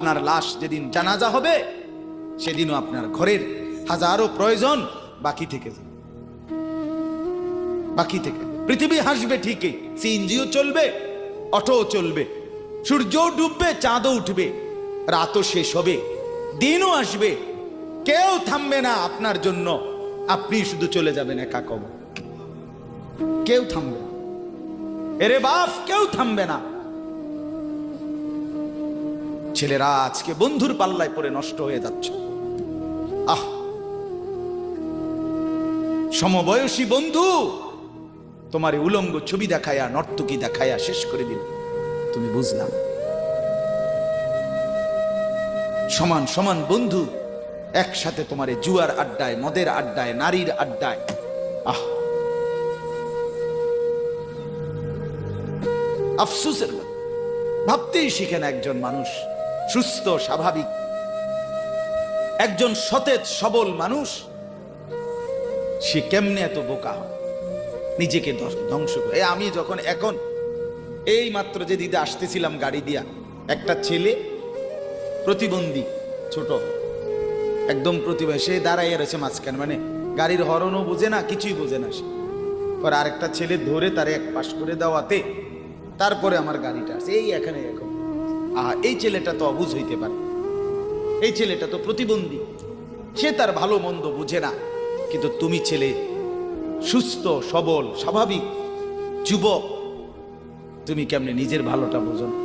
আপনার লাশ যেদিন জানাজা হবে সেদিনও আপনার ঘরের হাজারো প্রয়োজন বাকি থেকে যাবে, বাকি থেকে। পৃথিবী হাসবে ঠিকই, সিএনজিও চলবে, অটোও চলবে, সূর্যও ডুববে, চাঁদও উঠবে, রাতও শেষ হবে, দিনও আসবে, কেউ থামবে না আপনার জন্য। আপনি শুধু চলে যাবেন একা কবর, কেউ থামবে না। এরে বাপ, কেউ থামবে না। ছেলেরা আজকে বন্ধুর পাল্লায় পড়ে নষ্ট হয়ে যাচ্ছে। আহ, সমবয়সী বন্ধু তোমার উলঙ্গ ছবি দেখায়া, নর্তকী দেখায়া শেষ করে দিল, তুমি বুঝলাম। সমান সমান বন্ধু একসাথে তোমার জুয়ার আড্ডায়, মদের আড্ডায়, নারীর আড্ডায়। আহ, আফসোসের কথা, ভাবতেই শিখেন একজন মানুষ সুস্থ স্বাভাবিক, একজন সতেজ সবল মানুষ, সে কেমনে এত বোকা হয়, নিজেকে ধ্বংস করে। আমি যখন এখন এই মাত্র যে দিদা আসতেছিলাম গাড়ি দিয়া, একটা ছেলে প্রতিবন্ধী, ছোট একদম প্রতিভা, সে দাঁড়াইয়া রয়েছে মাঝখানে, মানে গাড়ির হরনও বোঝে না, কিছুই বোঝে না সে। পরে আরেকটা ছেলে ধরে তারে এক পাশ করে দেওয়াতে তারপরে আমার গাড়িটা আসছে এই এখানে। এখন এই ছেলেটা তো অবুঝ হইতে পারে, এই ছেলেটা তো প্রতিবন্ধী, সে তার ভালো মন্দ বুঝে না। কিন্তু তুমি ছেলে সুস্থ সবল স্বাভাবিক যুবক, তুমি কেমনে নিজের ভালোটা বোঝো না?